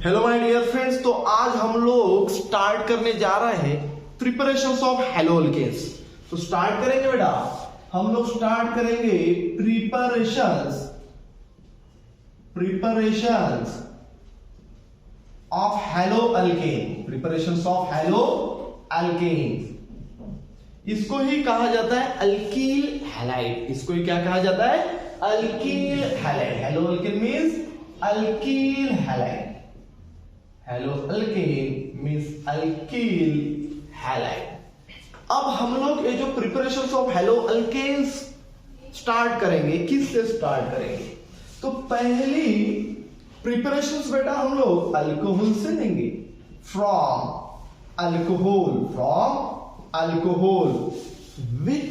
Hello my dear friends, तो आज हम लोग स्टार्ट करने जा रहे हैं प्रिपरेशंस ऑफ हैलो अल्केन्स। तो स्टार्ट करेंगे बेटा, हम लोग स्टार्ट करेंगे preparations of hello alkane. Preparations of hello alkane, इसको ही कहा जाता है अल्कील हैलाइड। इसको ही क्या कहा जाता है? Alkyl halide. Halo alkane means alkyl halide. Halo alkane means alkyl halide. अब हम लोग ये जो preparations of halo alkanes start करेंगे, किससे स्टार्ट करेंगे? तो पहली प्रिपरेशंस बेटा हम लोग अल्कोहल से लेंगे। From alcohol with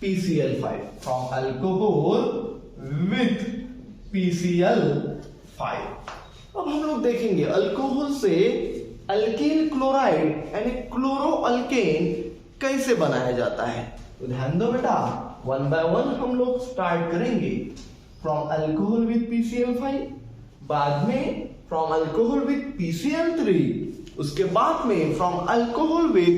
PCl5। From alcohol with PCl5। अब हम लोग देखेंगे अल्कोहल से अल्कील क्लोराइड यानी क्लोरो अल्केन कैसे बनाया जाता है। तो ध्यान दो बेटा, वन बाय वन हम लोग स्टार्ट करेंगे। फ्रॉम अल्कोहल विथ PCl5, बाद में फ्रॉम अल्कोहल विथ PCl3, उसके बाद में from alcohol with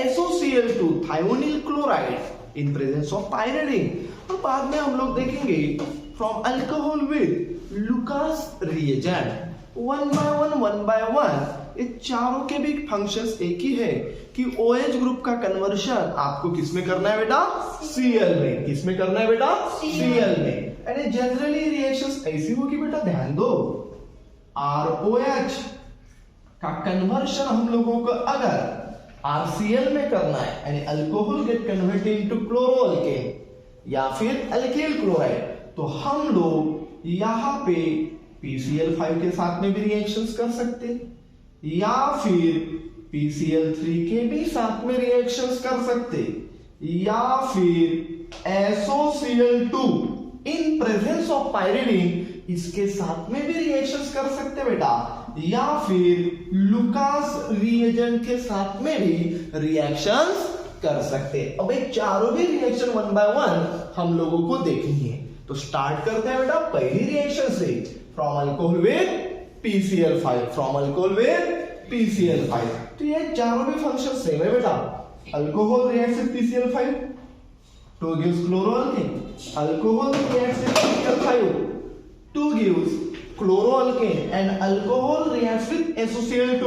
SOCl2 thionyl chloride in presence of pyridine, और बाद में हम लोग देखेंगे from alcohol with Lucas reagent. One by one ये चारों के भी फंक्शंस एक ही है कि OH ग्रुप का कन्वर्शन आपको किसमें करना है बेटा? Cl में। किसमें करना है बेटा? Cl में। यानी जनरली रिएक्शंस ऐसी होगी बेटा, ध्यान दो, ROH का कन्वर्शन हम लोगों को अगर RCl में करना है यानी alcohol get converted into chloro alkane या फिर अल्कील क्लोराइड, तो हम लोग यहां पे PCl5 के साथ में भी रिएक्शंस कर सकते या फिर PCl3 के भी साथ में रिएक्शंस कर सकते या फिर SOCl2 in presence of pyridine इसके साथ में भी रिएक्शंस कर सकते बेटा, या फिर लुकास रिएजेंट के साथ में भी रिएक्शंस कर सकते। अब ये चारों भी रिएक्शन वन बाय वन हम लोगों को देखनी है। तो स्टार्ट करते हैं बेटा पहली रिएक्शन से, from alcohol with PCl5। From alcohol with PCl5, तो ये चारों भी फंक्शन सेम है बेटा। Alcohol reacts with PCl5 to gives chloroalkane. Alcohol reacts with PCl5 to gives chloroalkane, and alcohol reacts with SOCl2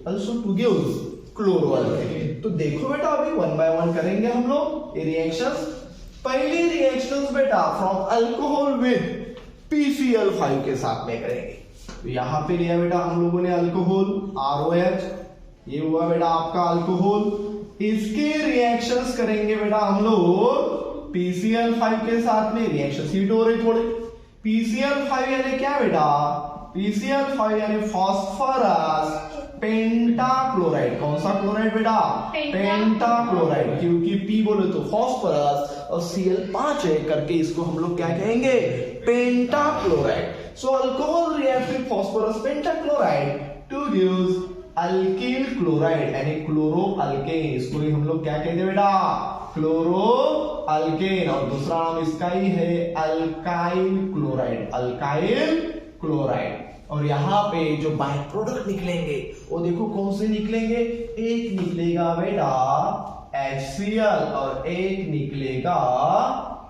also to gives chloroalkane. तो देखो बेटा, अभी वन बाय वन करेंगे हम लोग ये रिएक्शंस। पहली रिएक्शंस बेटा फ्रॉम अल्कोहल विथ PCl5 के साथ में करेंगे। तो यहां पे लिया बेटा हम लोगों ने अल्कोहल ROH, ये हुआ बेटा आपका अल्कोहल। इसके रिएक्शंस करेंगे बेटा हम लोग PCl5 के साथ में। रिएक्शन हीट हो रही थोड़े। PCl5 यानी क्या बेटा? PCl5 यानी फास्फोरस पेंटाक्लोराइड। कौन सा क्लोराइड बेटा? पेंटाक्लोराइड, क्योंकि P बोले तो फास्फोरस और Cl 5 है करके इसको हम लोग क्या कहेंगे? Pentachloride. So alcohol reacts with phosphorus pentachloride two gives alkyl chloride यानी क्लोरो अल्केन। इसको ही हम लोग क्या कहते हैं बेटा? Chloro alkane. और दूसरा नाम इसका ही है अल्काइल क्लोराइड। Alkyl chloride. और यहाँ पे जो बाय प्रोडक्ट निकलेंगे वो देखो कौन से निकलेंगे? एक निकलेगा बेटा HCl और एक निकलेगा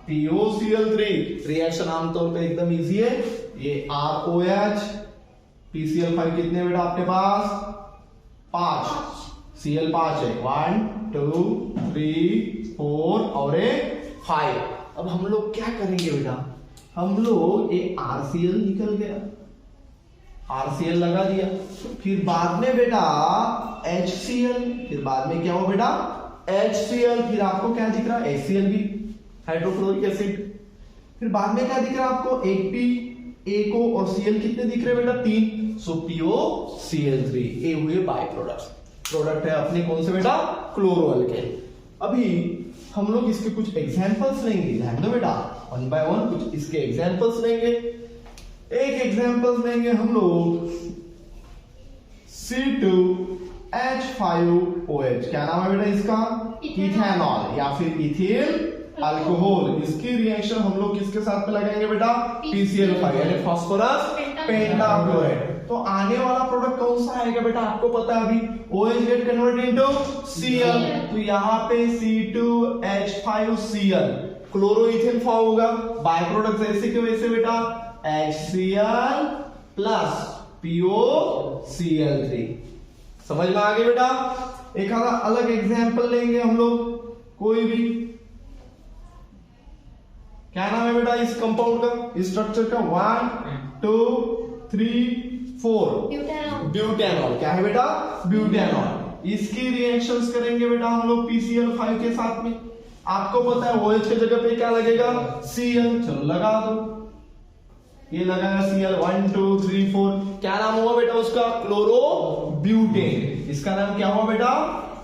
POCl3। रिएक्शन आमतौर पे एकदम इजी है। ये ROH, PCl5 कितने बेटा आपके पास? 5, Cl 5 है। 1 2 3 4 और 5। अब हम लोग क्या करेंगे बेटा? हम लोग एक RCl निकल गया, RCl लगा दिया, फिर बाद में बेटा HCl, फिर बाद में क्या हो बेटा? HCl, फिर आपको क्या दिख रहा है? HCl भी, हाइड्रोक्लोरिक एसिड। फिर बाद में क्या दिख रहा है आपको? P, ACO और Cl कितने दिख रहे हैं बेटा? 3। सो POCl3 ये हुए बाय प्रोडक्ट। प्रोडक्ट है अपने कौन से बेटा? Chloro alkane. अभी हम लोग इसके कुछ एग्जांपल्स लेंगे। ध्यान दो बेटा, वन बाय वन कुछ इसके एग्जांपल्स लेंगे। एक एग्जांपल्स लेंगे हम लोग C2H5OH। क्या नाम है बेटा इसका? इथेनॉल या फिर इथिल अल्कोहल। इसकी रिएक्शन हम लोग किसके साथ में लगाएंगे बेटा? PCl5 यानी फास्फोरस पेंटाक्लोराइड। तो आने वाला प्रोडक्ट कौन सा आएगा बेटा, आपको पता है अभी OH gate convert into Cl, तो यहाँ पे C2H5Cl क्लोरोइथेन फॉर्म होगा। बाय प्रोडक्ट ऐसे के वैसे बेटा HCl प्लस POCl3। समझ में आ गया बेटा। एक आधा अलग एग्जांपल लेंगे हम लोग, कोई भी। क्या नाम है बेटा इस कंपाउंड का, इस स्ट्रक्चर का, 1 2 3 4 ब्यूटेनॉल। क्या है बेटा, ब्यूटेनॉल। इसकी रिएक्शंस करेंगे बेटा हम लोग PCl5 के साथ में। आपको पता है OH की जगह पे क्या लगेगा, Cl। चलो लगा दो, ये लगाया Cl 1 2 3 4। क्या नाम हुआ बेटा उसका, क्लोरोब्यूटेन। इसका नाम क्या हुआ बेटा,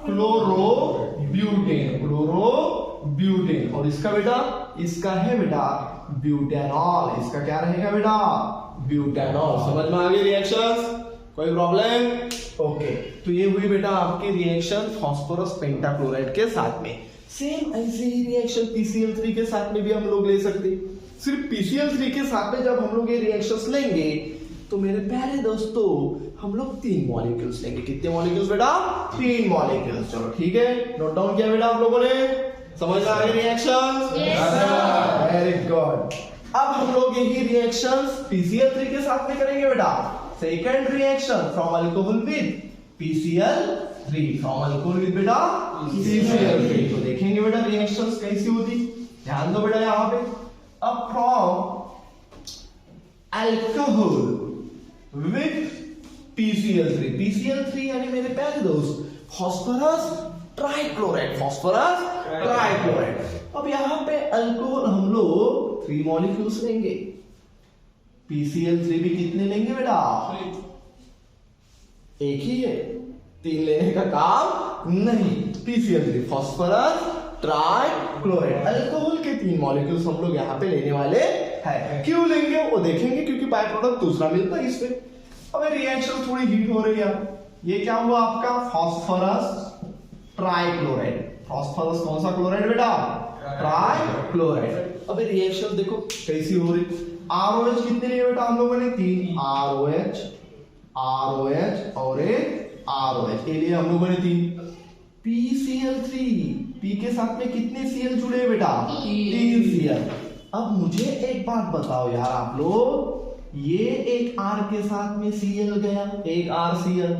क्लोरोब्यूटेन, क्लोरोब्यूटेन। और इसका बेटा, इसका है बेटा ब्यूटेनॉल। इसका क्या रहेगा बेटा, ब्यूटेनॉल। समझ में आ गई रिएक्शंस, कोई प्रॉब्लम? ओके, तो ये हुई बेटा आपकी रिएक्शन फास्फोरस पेंटाक्लोराइड के साथ में। सेम ऐसे ही रिएक्शन PCl3 के साथ में भी हम लोग ले सकते। सिर्फ PCl3 के साथ में जब हम लोग ये रिएक्शंस लेंगे तो मेरे प्यारे दोस्तों हम लोग 3 मॉलिक्यूल्स लेंगे। कितने मॉलिक्यूल्स बेटा, 3 मॉलिक्यूल्स। चलो ठीक है, नोट डाउन किया बेटा आप लोगों ने, समझ आ गई रिएक्शंस? Very good. अब हम लोग यही रिएक्शंस PCl3 के साथ में करेंगे बेटा। Second reaction from alcohol with PCl3, from alcohol with बेटा PCl3। तो देखेंगे बेटा रिएक्शंस कैसी होती, ध्यान दो बेटा यहां पे। अब फ्रॉम अल्कोहल विद PCl3 यानी मेरे प्यारे दोस्त फास्फोरस ट्राइक्लोराइड, फास्फोरस ट्राइक्लोराइड। अब यहां पे अल्कोहल हम लोग 3 मॉलिक्यूल्स लेंगे। PCl3 भी कितने लेंगे बेटा, एक ही है, 3 लेने का काम नहीं। PCl3 फास्फोरस ट्राइक्लोराइड, अल्कोहल के 3 मॉलिक्यूल्स हम लोग यहाँ पे लेने वाले हैं। क्यों लेंगे वो देखेंगे, क्योंकि बाय प्रोडक्ट दूसरा मिलता है इसमें। अब रिएक्शन थोड़ी हीट हो रही है। ये क्या हुआ आपका, फास्फोरस ट्राइक्लोराइड। फास्फोरस कौन सा क्लोराइड बेटा, ट्राइक्लोराइड। अब रिएक्शन देखो कैसी हो रही। ROH कितने लिए बेटा हम लोगों ने, 3 ROH और एक ROH के लिए हम लोगों ने 3। PCl3, P के साथ में कितने Cl जुड़े हैं बेटा, 3 Cl। अब मुझे एक बात बताओ यार आप लोग, ये एक R के साथ में Cl गया, एक RCl,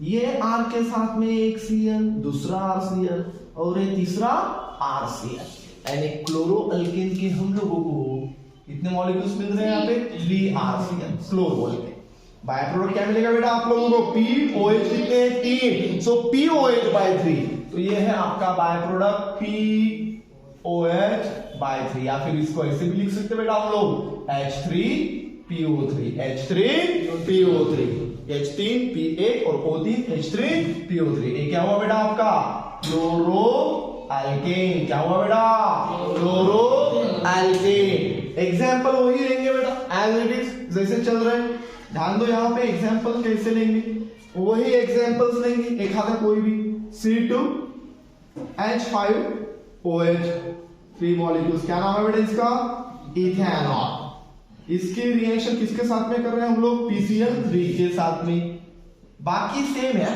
ये R के साथ में एक Cl, दूसरा RCl और एक तीसरा RCl, यानी क्लोरो अल्केन के हम लोगों को कितने मॉलिक्यूल्स मिल रहे हैं यहाँ पे, 3 RCl chloro alkane. By product क्या मिलेगा बेटा आप लोगों को, POH कितने हैं, 3, सो POH by 3। तो ये है आपका बाय प्रोडक्ट POH by 3, या फिर इसको ऐसे भी लिख सकते बेटा हम लोग H3PO3, H3PO3, H3P1 और O3 H3PO3। ये क्या हुआ बेटा आपका, क्लोरो अल्केन। क्या हुआ बेटा, क्लोरो अल्केन। एग्जाम्पल वही लेंगे बेटा एज इट इज, जैसे चल रहे हैं। ध्यान दो यहाँ पे एग्जाम्पल कैसे लेंगे, वही एग्जाम्पल्स लेंगे। एक आधा कोई भी, C2H5OH 3 मॉलिक्यूल्स। क्या नाम है बेटा इसका, इथेनॉल। इसकी रिएक्शन किसके साथ में कर रहे हैं हम लोग, PCl3 के साथ में। बाकी सेम है,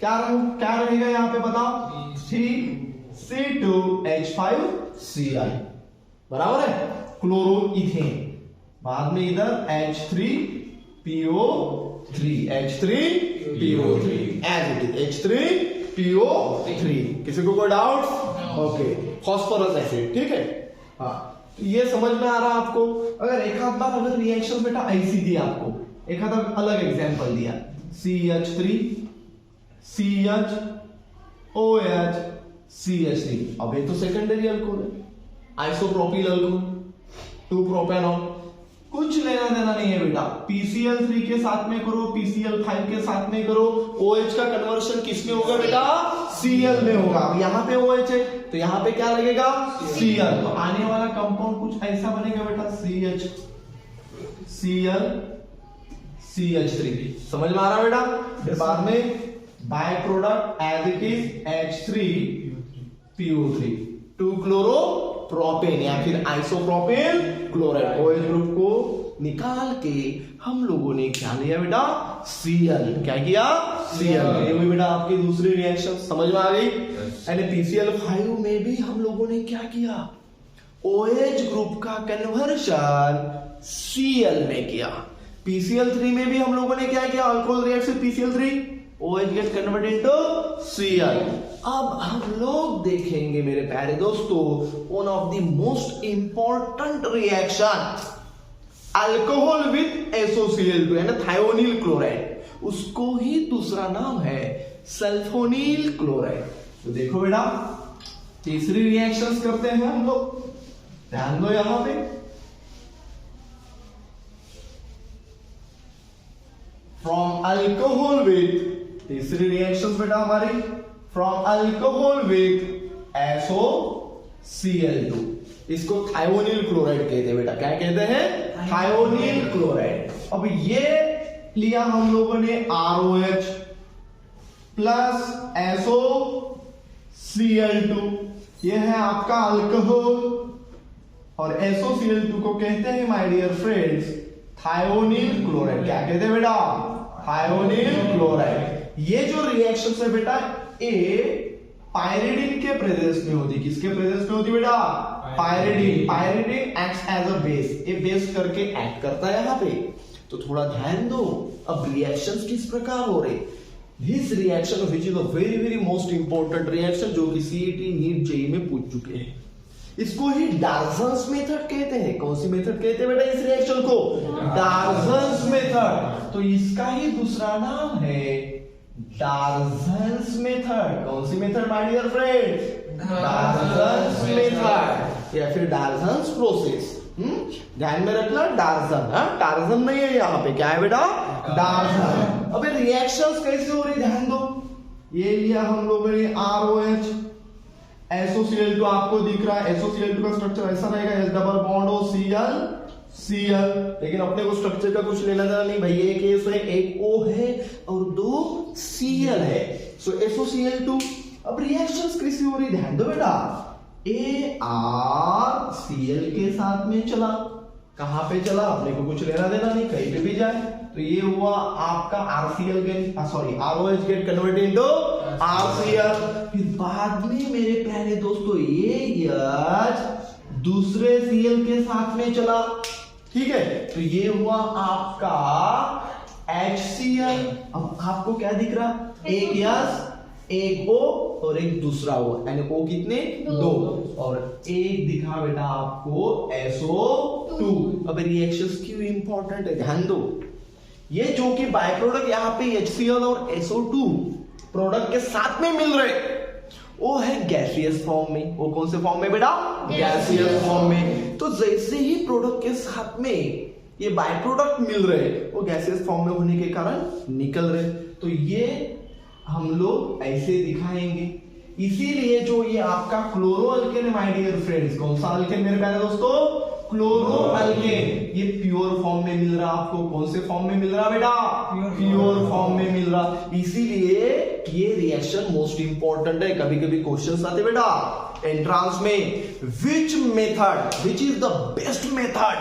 क्या रहेगा यहाँ पे बताओ, C2H5Cl बराबर है, क्लोरोइथेन। बाद में इधर H3PO3 as it is H3PO3। किसी को कोई डाउट? ओके, फास्फोरस एसिड, ठीक है। हाँ, ये समझ में आ रहा है आपको। अगर एक आध बार अगर रिएक्शन बेटा ऐसी दी आपको, एक आधा अलग एग्जांपल दिया, CH3 CHOH CH3, अब ये तो सेकेंडरी अल्कोहल है, आइसोप्रोपिल अल्कोहल, 2 प्रोपेनॉल। कुछ लेना देना नहीं है बेटा। PCl3 के साथ में करो, PCl5 के साथ में करो, OH का कन्वर्शन किस में होगा बेटा, Cl में होगा। यहाँ पे OH है तो यहाँ पे क्या लगेगा, Cl। तो आने वाला कंपाउंड कुछ ऐसा बनेगा बेटा, CH3। समझ में आ रहा बेटा। फिर बाद में by product as it is H3PO3, 2 chloro propane या फिर आइसोप्रोपेन क्लोराइड। OH ग्रुप को निकाल के हम लोगों ने क्या लिया बेटा, Cl। क्या किया, Cl। ये भी बेटा आपकी दूसरी रिएक्शन समझ में आ गई। यानी PCl5 में भी हम लोगों ने क्या किया, OH ग्रुप का कन्वर्शन Cl में किया। PCl3 में भी हम लोगों ने क्या किया, alcohol react with PCl3, OH get converted into Cl। अब हम लोग देखेंगे मेरे प्यारे दोस्तों one of the most important reaction, alcohol with SOCl2 यानी थायोनील क्लोराइड, उसको ही दूसरा नाम है सल्फोनील क्लोराइड। तो देखो बेटा तीसरी रिएक्शंस करते हैं हम लोग, ध्यान दो यहां पे। फ्रॉम अल्कोहल विद, तीसरी रिएक्शंस बेटा हमारी, फ्रॉम अल्कोहल विद SOCl2, इसको थायोनील क्लोराइड कहते हैं बेटा। क्या कहते हैं, थायोनील क्लोराइड। अब ये लिया हम लोगों ने ROH प्लस SOCl2, ये है आपका अल्कोहल, और SOCl2 को कहते हैं माय डियर फ्रेंड्स थायोनील क्लोराइड। क्या कहते हैं बेटा, थायोनील क्लोराइड। ये जो रिएक्शन है बेटा ये पायरिडीन के प्रेजेंस में होती, किसके प्रेजेंस में होती बेटा, pyridine. Pyridine acts as a base, ये बेस करके एक्ट करता है यहां पे। तो थोड़ा ध्यान दो, अब रिएक्शंस किस प्रकार हो रहे, this reaction which is a very very most important reaction जो कि सीईटी नीट जेईई में पूछ चुके हैं, इसको ही डार्जन्स मेथड कहते हैं। कौन सी मेथड कहते हैं बेटा इस रिएक्शन को, डार्जन्स मेथड। तो इसका ही दूसरा नाम है डार्जन्स मेथड। कौन सी method my dear friends, Darzens method या फिर डार्जन्स प्रोसेस। ध्यान में रखना डार्जन, टार्जन नहीं है यहाँ पे, क्या है बेटा, डार्जन। अबे रिएक्शंस कैसे हो रही ध्यान दो, ये लिया हम लोगों ने ROH, SOCl2 आपको दिख रहा है, SOCl2 का स्ट्रक्चर ऐसा रहेगा, H double bond O Cl, लेकिन अपने को स्ट्रक्चर का कुछ लेना देना नहीं भाई, एक S है, एक O है और 2 Cl है, सो SOCl2। अब रिएक्शंस कैसी हो रही ध्यान दो बेटा, ArCl के साथ में चला, कहां पे चला, अपने को कुछ लेना देना नहीं, कहीं पे भी जाए। तो ये हुआ आपका ROH get converted into RCl। फिर बाद में मेरे प्यारे दोस्तों ये H दूसरे Cl के साथ में चला, ठीक है, तो ये हुआ आपका HCl। अब आपको क्या दिख रहा, एक H एक O और एक दूसरा O, यानी O कितने, 2, और एक दिखा बेटा आपको SO2। अब रिएक्शंस क्यों इंपॉर्टेंट है ध्यान दो, ये जो कि बाय प्रोडक्ट यहाँ पे HCl और SO2 प्रोडक्ट के साथ में मिल रहे, वो है गैसियस फॉर्म में। वो कौन से फॉर्म में बेटा, गैसियस फॉर्म में। तो जैसे ही प्रोडक्ट के साथ में ये बाय प्रोडक्ट मिल रहे, वो गैसियस फॉर्म में होने के कारण निकल रहे, तो ये हम लोग ऐसे दिखाएंगे। इसीलिए जो ये आपका chloro alkane my dear friends, कौन सा अल्केन मेरे प्यारे दोस्तों, क्लोरो अल्केन, ये प्योर फॉर्म में मिल रहा आपको। कौन से फॉर्म में मिल रहा बेटा, प्योर फॉर्म में मिल रहा। इसीलिए ये रिएक्शन मोस्ट इंपॉर्टेंट है। कभी कभी क्वेश्चंस आते बेटा एंट्रांस में, which method, which is the best method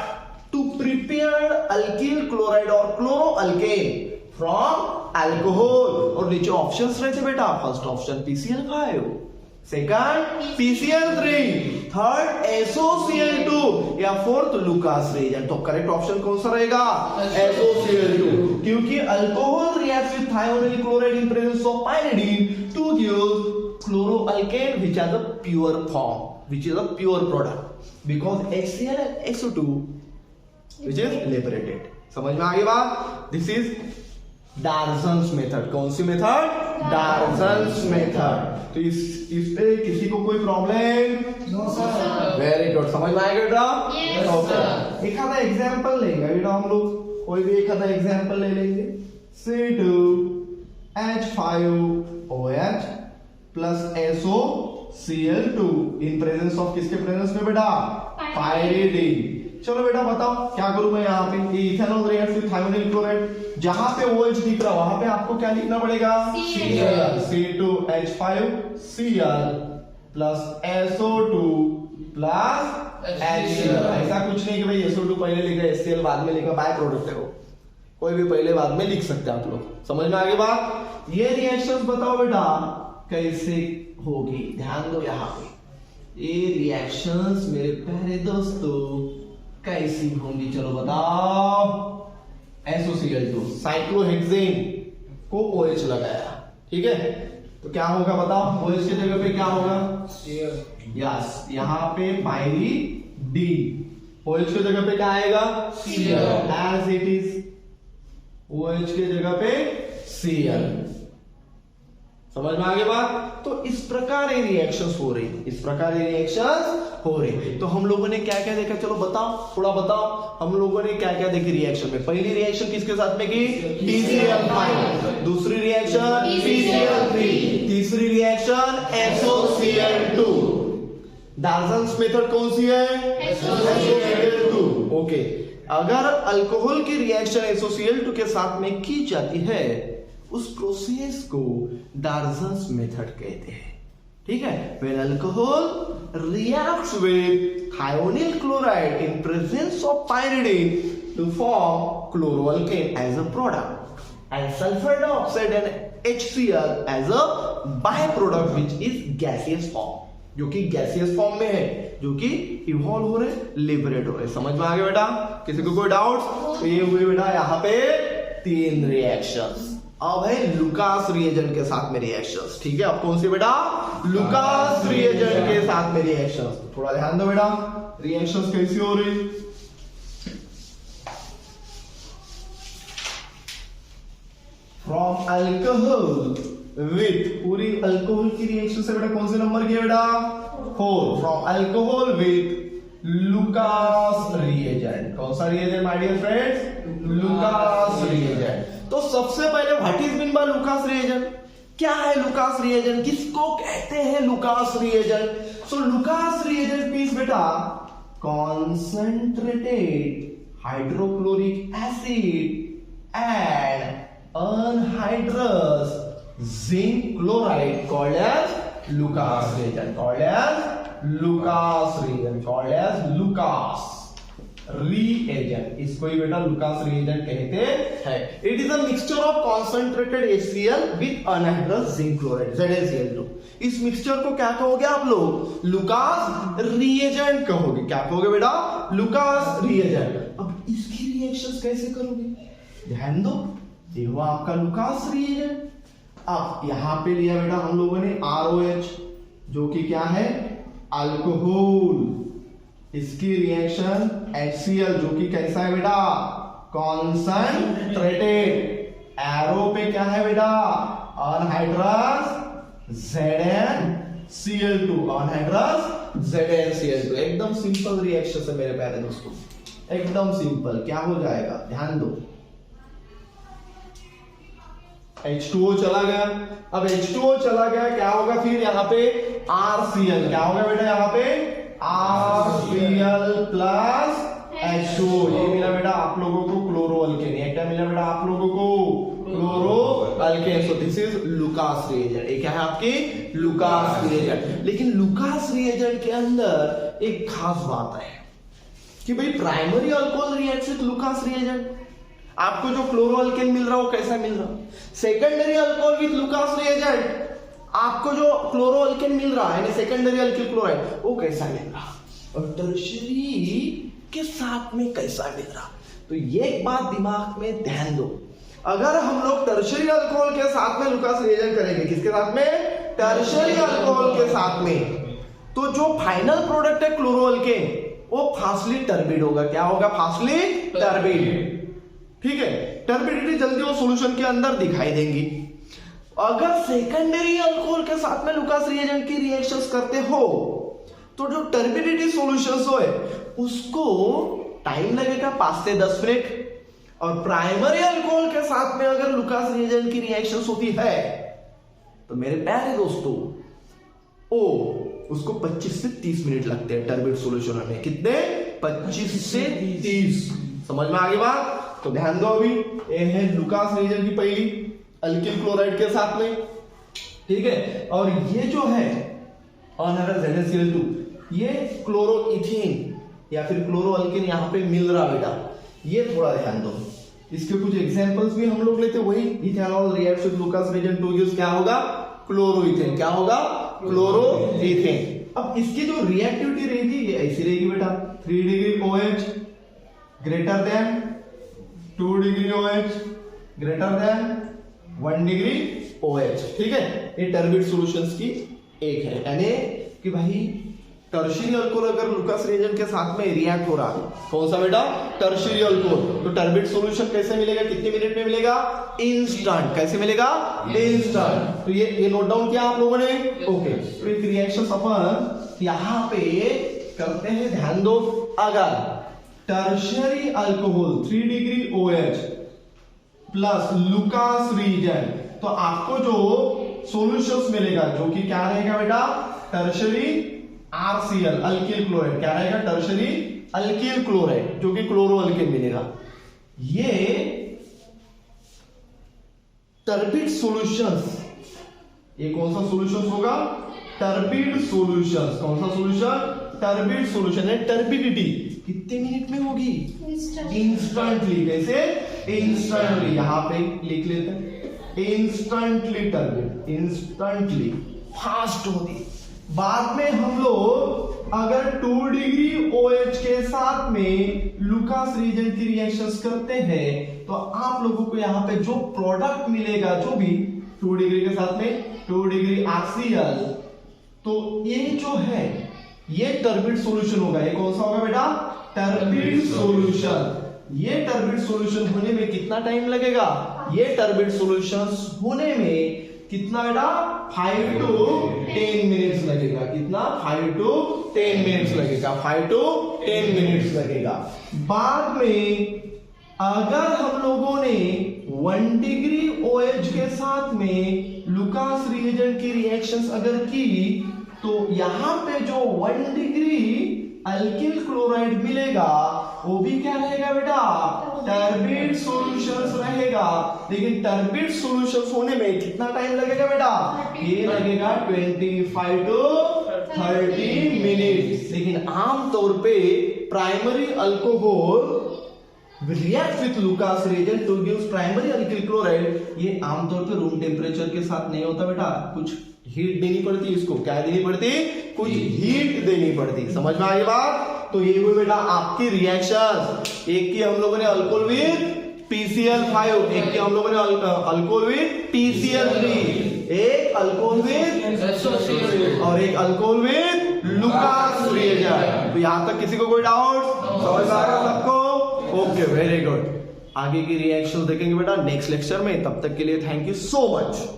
to prepare alkyl chloride और क्लोरो अल्केन फ्रॉम अल्कोहल, और नीचे ऑप्शंस रहते बेटा, first option PCl5, second PCl3, third SOCl2 या फोर्थ लुकास रिएजेंट। तो करेक्ट ऑप्शन कौन सा रहेगा, SOCl2, क्योंकि alcohol reacts with thionyl chloride in presence of pyridine to give chloroalkane which are the pure form, which is a pure product, because HCl and SO2 which is liberated. समझ में आ गई बात, this is डार्जन्स method. कौन सी method, डार्जन्स method. तो इस पे किसी को कोई प्रॉब्लम, वेरी गुड, समझ में आएगा बेटा। एक आधा एग्जांपल लेंगे बेटा हम लोग, कोई भी एक आधा एग्जांपल ले लेंगे। C2H5OH plus SOCl2 in presence of किसके प्रेजेंस में बेटा, पायरिडीन। चलो बेटा बताओ क्या करूं मैं यहाँ पे, ethanol reacts with thionyl chloride, जहां पे OH दिख रहा वहां पे आपको क्या लिखना पड़ेगा, Cl, C2H5Cl plus SO2 plus HCl। ऐसा कुछ नहीं कि भाई SO2 पहले लिखा HCl बाद में लिखा, बाय प्रोडक्ट है वो, कोई भी पहले बाद में लिख सकते हैं आप लोग। समझ में आगे बात? ये रिएक्शंस बताओ बेटा कैसे होगी, ध्यान दो यहाँ पे। ये रिएक्शंस मेरे प्यारे दोस्तों कैसी होंगी, चलो बताओ। SOCl2 साइक्लोहेक्सेन को OH लगाया, ठीक है, तो क्या होगा बताओ? OH की जगह पे क्या होगा? यस, यहाँ पे पायरीडीन। OH की जगह पे क्या आएगा? Cl। As it is OH की जगह पे Cl। समझ में आगे बात? तो इस प्रकार ये रिएक्शंस हो रही, इस प्रकार ये रिएक्शंस हो रही। तो हम लोगों ने क्या क्या देखा, चलो बताओ, थोड़ा बताओ। हम लोगों ने क्या क्या देखी रिएक्शन में? पहली रिएक्शन किसके साथ में की? TCl5। दूसरी रिएक्शन PCl3। तीसरी रिएक्शन SOCl2। डार्जन्स मेथड कौन सी है? SOCl2। ओके, अगर अल्कोहल की रिएक्शन SOCl2 के साथ में की जाती है उस प्रोसेस को डार्जन्स मेथड कहते हैं, ठीक है। When alcohol reacts with thionyl chloride in presence of pyridine to form chloroalkane as a product and sulfur dioxide and HCl as a byproduct which is gaseous form, जो कि गैसियस फॉर्म में है, जो कि इवॉल्व हो रहे, liberate हो रहे। समझ में आ गया बेटा? किसी को कोई डाउट? तो ये हुए बेटा यहाँ पे 3 रिएक्शंस। अब है लुकास रिएजेंट के साथ में रिएक्शंस, ठीक है। अब कौन सी बेटा? लुकास रिएजेंट के साथ में रिएक्शंस। थोड़ा ध्यान दो बेटा, रिएक्शंस कैसी हो रही? फ्रॉम अल्कोहल विथ, पूरी अल्कोहल की रिएक्शन से बेटा कौन से नंबर की है बेटा? 4। From alcohol with Lucas reagent. कौन सा reagent my dear friends? Lucas reagent. तो सबसे पहले what is mean by Lucas reagent? क्या है लुकास रिएजेंट? किसको कहते हैं Lucas reagent? So Lucas reagent means बेटा concentrated hydrochloric acid and anhydrous zinc chloride called as Lucas reagent, called as Lucas reagent, called as Lucas reagent। इसको ही बेटा Lucas reagent कहते हैं। It is a mixture of concentrated HCl with anhydrous zinc chloride ZnCl2। इस mixture को क्या कहोगे आप लोग? लुकास रिएजेंट कहोगे। क्या कहोगे बेटा? Lucas reagent. अब इसकी रिएक्शंस कैसे करोगे? ध्यान दो, ये हुआ आपका लुकास रिएजेंट। अब यहां पे लिया बेटा हम लोगों ने ROH, जो कि क्या है? अल्कोहल। इसकी रिएक्शन HCl, जो कि कैसा है बेटा? कॉन्सेंट्रेटेड। एरो पे क्या है बेटा? Anhydrous ZnCl2, anhydrous ZnCl2। एकदम सिंपल रिएक्शन है मेरे प्यारे दोस्तों, एकदम सिंपल। क्या हो जाएगा? ध्यान दो, H2O चला गया। अब H2O चला गया, क्या होगा फिर यहाँ पे? RCl। क्या होगा बेटा यहाँ पे? RCl plus H2O। ये मिला बेटा आप लोगों को क्लोरोअल्केन, एक मिला बेटा आप लोगों को chloroalkane. So this is Lucas reagent. ये क्या है आपकी? Lucas reagent. लेकिन लुकास रिएजेंट के अंदर एक खास बात है कि भाई primary alcohol reacts with Lucas reagent. आपको जो क्लोरोअल्केन मिल रहा है वो कैसा मिल रहा है? Secondary alcohol with Lucas reagent, आपको जो क्लोरोअल्केन मिल रहा है यानी सेकेंडरी अल्किल क्लोराइड, वो कैसा मिल रहा, और टर्शियरी के साथ में कैसा मिल रहा। तो ये एक बात दिमाग में ध्यान दो, अगर हम लोग टर्शियरी अल्कोहल के साथ में लुकास रिएजेंट करेंगे, किसके साथ में? टर्शियरी अल्कोहल के साथ में, तो जो फाइनल प्रोडक्ट है क्लोरोअल्केन वो फास्टली टर्बिड होगा। क्या होगा? Fastly turbid. ठीक है, टर्बिडिटी जल्दी वो सॉल्यूशन के अंदर दिखाई देंगी। अगर सेकेंडरी अल्कोहल के साथ में लुकास रिएजेंट की रिएक्शंस करते हो तो जो टर्बिडिटी सॉल्यूशंस हो उसको टाइम लगेगा 5 से 10 मिनट, और प्राइमरी अल्कोहल के साथ में अगर लुकास रिएजेंट की रिएक्शंस होती है तो मेरे प्यारे दोस्तों उसको 25 से 30 मिनट लगते हैं टर्बिड सॉल्यूशन में। कितने? 25 से 30। समझ में आ गई बात? तो ध्यान दो, अभी ये है लुकास रिएजेंट की पहली अल्किल क्लोराइड के साथ में, ठीक है। और ये जो है अनहाइड्रस ZnCl2, ये क्लोरोइथेन या फिर क्लोरोअल्केन यहाँ पे मिल रहा बेटा, ये थोड़ा ध्यान दो। इसके कुछ एग्जांपल्स भी हम लोग लेते, वही ethanol reacts with Lucas reagent two gives क्या होगा, क्लोरोइथेन। क्या होगा, क्लोरोइथेन। अब इसकी जो रिएक्टिविटी रहेगी ये ऐसी रहेगी बेटा, 3 degree OH greater than 2 degree OH greater than 1 degree OH। ठीक है, ये टर्बिड सॉल्यूशंस की एक है, यानी कि भाई टर्शियरी अल्कोहल अगर लुकास रिएजेंट के साथ में रिएक्ट हो रहा है, कौन सा बेटा, टर्शियरी अल्कोहल, तो टर्बिड सॉल्यूशन कैसे मिलेगा, कितने मिनट में मिलेगा, इंस्टेंट। कैसे मिलेगा, इंस्टेंट। तो ये नोट डाउन किया आप लोगों ने, ओके। तो एक रिएक्शन अपन यहां पे करते हैं, ध्यान दो। अगर tertiary alcohol 3 degree OH plus Lucas reagent, तो आपको जो सॉल्यूशंस मिलेगा जो कि क्या रहेगा बेटा, टर्शियरी RCl अल्किल क्लोराइड। क्या रहेगा, टर्शियरी अल्किल क्लोराइड, जो कि क्लोरोअल्केन मिलेगा। ये टर्बिड सॉल्यूशंस, ये कौन सा सॉल्यूशंस होगा, टर्बिड सॉल्यूशंस। कौन सा सॉल्यूशन, टर्बिड सॉल्यूशन है। टर्बिडिटी कितने मिनट में होगी, इंस्टेंटली। कैसे, इंस्टेंटली, यहां पे लिख लेते हैं, इंस्टेंटली टर्बिड, इंस्टेंटली फास्ट होती। बाद में हम लोग अगर 2 डिग्री OH के साथ में लुकास रिएजेंट की रिएक्शंस करते हैं, तो आप लोगों को यहाँ पे जो प्रोडक्ट मिलेगा, जो भी 2 डिग्री के साथ में 2 डिग्री RCl, तो ये जो है ये टर्बिड सॉल्यूशन होगा। ये कौन सा होगा बेटा, टर्बिड सॉल्यूशन। ये टर्बिड सॉल्यूशन होने में कितना टाइम लगेगा, ये टर्बिड सॉल्यूशंस होने में कितना बेटा, 5 to 10 मिनट्स लगेगा। कितना, 5 to 10 मिनट्स लगेगा, 5 to 10 मिनट्स लगेगा। बाद में अगर हम लोगों ने 1 डिग्री OH के साथ में लुकास रिएजेंट की रिएक्शंस अगर की, तो यहां पे जो 1 डिग्री अल्किल क्लोराइड मिलेगा वो भी क्या रहेगा बेटा, टर्बिड सॉल्यूशंस रहेगा। लेकिन टर्बिड सॉल्यूशंस होने में कितना टाइम लगेगा बेटा, ये लगेगा 25 to 30 मिनट। लेकिन आमतौर पे primary alcohol react with Lucas reagent two gives primary alkyl chloride, ये आमतौर पे रूम टेम्परेचर के साथ नहीं होता बेटा, कुछ हीट देनी पड़ती, इसको क्या देनी पड़ती, कुछ हीट देनी पड़ती। समझ में आई बात। तो ये हुई बेटा आपकी रिएक्शन। एक की हम लोगों ने अल्कोहल विद PCl5, एक की हम लोगों ने अल्कोहल विद PCl3, एक अल्कोहल विद और एक अल्कोहल विद लुकास रिएजेंट। तो यहां तक किसी को कोई डाउट, समझ आ रहा सबको, ओके, वेरी गुड। आगे की रिएक्शन देखेंगे बेटा नेक्स्ट लेक्चर में, तब तक के लिए थैंक यू सो मच।